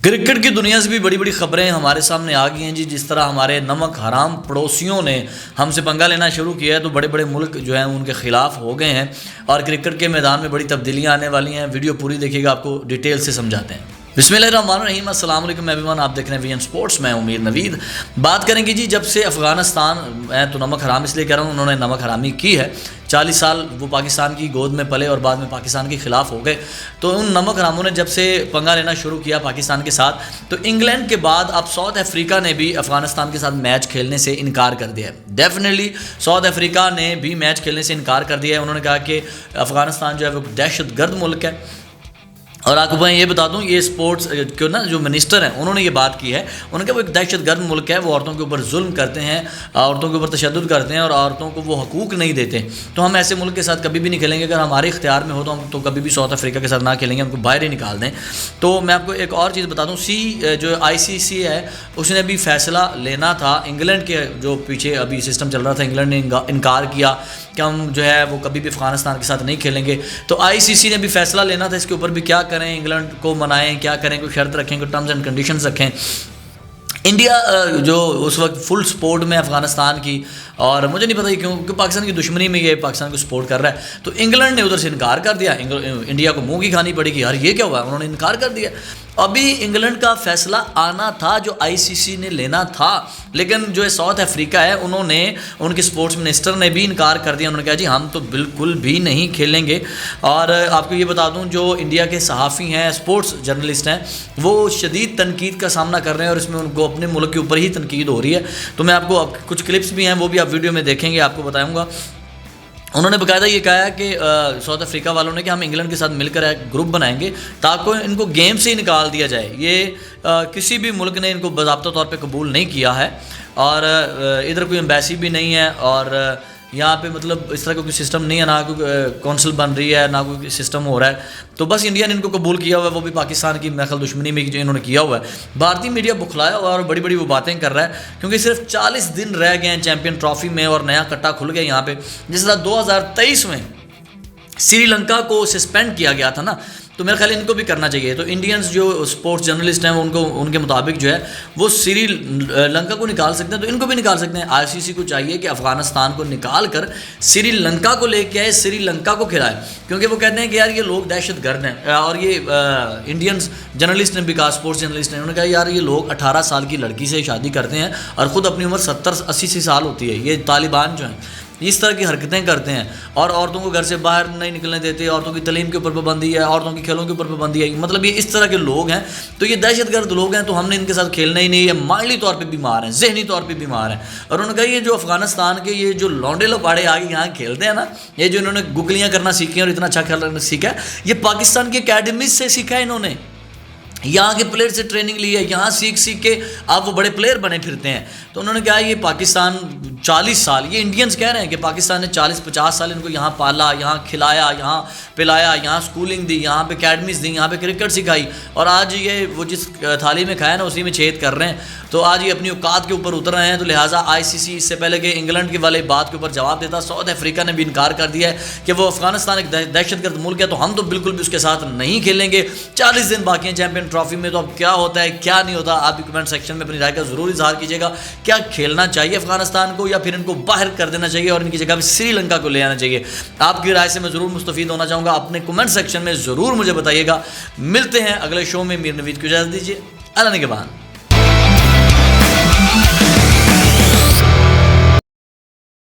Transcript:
Cricket کی دنیا سے بھی بڑی بڑی خبریں ہمارے سامنے آ گئی ہیں جی. جس طرح ہمارے نمک حرام پڑوسیوں نے ہم سے پنگا لینا شروع کیا ہے تو بڑے بڑے ملک جو ہیں ان کے خلاف ہو گئے ہیں اور کرکٹ کے میدان میں بڑی تبدیلیاں آنے والی ہیں. ویڈیو پوری دیکھیے گا, آپ کو ڈیٹیل سے سمجھاتے ہیں. بسم اللہ الرحمن الرحیم. السلام علیکم ایوریون, آپ دیکھ رہے ہیں وی این سپورٹس. میں امیر نوید بات کریں گے جی. جب سے افغانستان تو نمک حرام اس لیے کہہ رہا ہوں, انہوں نے نمک حرامی کی ہے. 40 سال وہ پاکستان کی گود میں پلے اور بعد میں پاکستان کے خلاف ہو گئے. تو ان نمک حراموں نے جب سے پنگا لینا شروع کیا پاکستان کے ساتھ, تو انگلینڈ کے بعد اب ساؤتھ افریقہ نے بھی افغانستان کے ساتھ میچ کھیلنے سے انکار کر دیا ہے. ڈیفینیٹلی ساؤتھ افریقہ نے بھی میچ کھیلنے سے انکار کر دیا ہے. انہوں نے کہا کہ افغانستان جو ہے وہ دہشت گرد ملک ہے. اور آپ کو میں یہ بتا دوں, یہ سپورٹس کے نا جو منسٹر ہیں انہوں نے یہ بات کی ہے. انہوں نے کہا وہ ایک دہشت گرد ملک ہے, وہ عورتوں کے اوپر ظلم کرتے ہیں, عورتوں کے اوپر تشدد کرتے ہیں اور عورتوں کو وہ حقوق نہیں دیتے. تو ہم ایسے ملک کے ساتھ کبھی بھی نہیں کھیلیں گے. اگر ہمارے اختیار میں ہو تو ہم تو کبھی بھی ساؤتھ افریقہ کے ساتھ نہ کھیلیں گے, ان کو باہر ہی نکال دیں. تو میں آپ کو ایک اور چیز بتا دوں, جو ICC ہے اس نے بھی فیصلہ لینا تھا. انگلینڈ کے جو پیچھے ابھی سسٹم چل رہا تھا, انگلینڈ نے انکار کیا کہ ہم جو ہے وہ کبھی بھی افغانستان کے ساتھ نہیں کھیلیں گے. تو ICC نے بھی فیصلہ لینا تھا اس کے اوپر بھی, کیا کریں, انگلینڈ کو منائیں, کیا کریں, کوئی شرط رکھیں, کوئی ٹرمز اینڈ کنڈیشنز رکھیں. انڈیا جو اس وقت فل سپورٹ میں افغانستان کی, اور مجھے نہیں پتہ کیوں کہ پاکستان کی دشمنی میں یہ پاکستان کو سپورٹ کر رہا ہے. تو انگلینڈ نے ادھر سے انکار کر دیا. انڈیا کو منہ کی کھانی پڑے گی, یار یہ کیا ہوا, انہوں نے انکار کر دیا. ابھی انگلینڈ کا فیصلہ آنا تھا جو ICC نے لینا تھا, لیکن جو ساؤتھ افریقہ ہے انہوں نے, ان کے سپورٹس منسٹر نے بھی انکار کر دیا. انہوں نے کہا جی ہم تو بالکل بھی نہیں کھیلیں گے. اور آپ کو یہ بتا دوں, جو انڈیا کے صحافی ہیں, سپورٹس جرنلسٹ ہیں, وہ شدید تنقید کا سامنا کر رہے ہیں اور اس میں ان کو اپنے ملک کے اوپر ہی تنقید ہو رہی ہے. تو میں آپ کو کچھ کلپس بھی ہیں, وہ بھی آپ ویڈیو میں دیکھیں گے, آپ کو بتاؤں گا. انہوں نے باقاعدہ یہ کہا ہے کہ ساؤتھ افریقہ والوں نے کہ ہم انگلینڈ کے ساتھ مل کر ایک گروپ بنائیں گے تاکہ ان کو گیم سے ہی نکال دیا جائے. یہ کسی بھی ملک نے ان کو باضابطہ طور پہ قبول نہیں کیا ہے, اور ادھر کوئی ایمبیسی بھی نہیں ہے, اور یہاں پہ مطلب اس طرح کا کوئی سسٹم نہیں ہے, نہ کوئی کونسل بن رہی ہے, نہ کوئی سسٹم ہو رہا ہے. تو بس انڈیا نے ان کو قبول کیا ہوا ہے, وہ بھی پاکستان کی میخل دشمنی میں جو انہوں نے کیا ہوا ہے. بھارتی میڈیا بکھلایا ہوا اور بڑی بڑی وہ باتیں کر رہا ہے, کیونکہ صرف 40 دن رہ گئے ہیں چیمپئن ٹرافی میں اور نیا کٹا کھل گیا یہاں پہ. جس طرح 2023 میں سری لنکا کو سسپینڈ کیا گیا تھا نا, تو میرے خیال ان کو بھی کرنا چاہیے. تو انڈینز جو سپورٹس جرنلسٹ ہیں ان کے مطابق جو ہے وہ سری لنکا کو نکال سکتے ہیں, تو ان کو بھی نکال سکتے ہیں. ICC کو چاہیے کہ افغانستان کو نکال کر سری لنکا کو لے کے آئے, سری لنکا کو کھلائے, کیونکہ وہ کہتے ہیں کہ یار یہ لوگ دہشت گرد ہیں. اور یہ انڈینز جرنلسٹ نے بھی کہا, سپورٹس جرنلسٹ نے, انہوں نے کہا یار یہ لوگ 18 سال کی لڑکی سے شادی کرتے ہیں اور خود اپنی عمر 70-80 سال ہوتی ہے. یہ طالبان جو ہیں اس طرح کی حرکتیں کرتے ہیں اور عورتوں کو گھر سے باہر نہیں نکلنے دیتے, عورتوں کی تعلیم کے اوپر پابندی ہے, عورتوں کی کھیلوں کے اوپر پابندی ہے. مطلب یہ اس طرح کے لوگ ہیں, تو یہ دہشت گرد لوگ ہیں, تو ہم نے ان کے ساتھ کھیلنا ہی نہیں. یہ مائنڈلی طور پہ بیمار ہیں, ذہنی طور پہ بیمار ہیں. اور انہوں نے کہا یہ جو افغانستان کے یہ جو لونڈے لپاڑے آگے یہاں کھیلتے ہیں نا, یہ جو انہوں نے گگلیاں کرنا سیکھی ہیں اور اتنا اچھا کھیلنا سیکھا ہے, یہ پاکستان کی اکیڈمیز سے سیکھا ہے. انہوں نے یہاں کے پلیئر سے ٹریننگ لی ہے, یہاں سیکھ کے آپ وہ بڑے پلیئر بنے پھرتے ہیں. تو انہوں نے کہا یہ پاکستان 40 سال, یہ انڈینز کہہ رہے ہیں کہ پاکستان نے 40-50 سال ان کو یہاں پالا, یہاں کھلایا, یہاں پلایا, یہاں سکولنگ دی, یہاں پہ اکیڈمیز دیں, یہاں پہ کرکٹ سکھائی, اور آج یہ وہ جس تھالی میں کھایا نا اسی میں چھید کر رہے ہیں. تو آج یہ اپنی اوقات کے اوپر اتر رہے ہیں. تو لہٰذا ICC اس سے پہلے کہ انگلینڈ کے والے بات کے اوپر جواب دیتا, ساؤتھ افریقہ نے بھی انکار کر دیا ہے کہ وہ افغانستان ایک دہشت گرد ملک ہے, تو ہم تو بالکل بھی اس کے ساتھ نہیں کھیلیں گے. 40 دن باقی ہیں چیمپئن ٹرافی میں, تو اب کیا ہوتا ہے کیا نہیں ہوتا, آپ بھی کمنٹ سیکشن میں اپنی رائے کا ضرور اظہار کیجیے گا. کیا کھیلنا چاہیے افغانستان کو, یا پھر ان کو باہر کر دینا چاہیے اور ان کی جگہ پہ سری لنکا کو لے آنا چاہیے؟ آپ کی رائے سے میں ضرور مستفید ہونا چاہوں گا. اپنے کمنٹ سیکشن میں ضرور مجھے بتائیے گا. ملتے ہیں اگلے شو میں. امیر نوید کو اجازت دیجیے. اللہ نگہبان.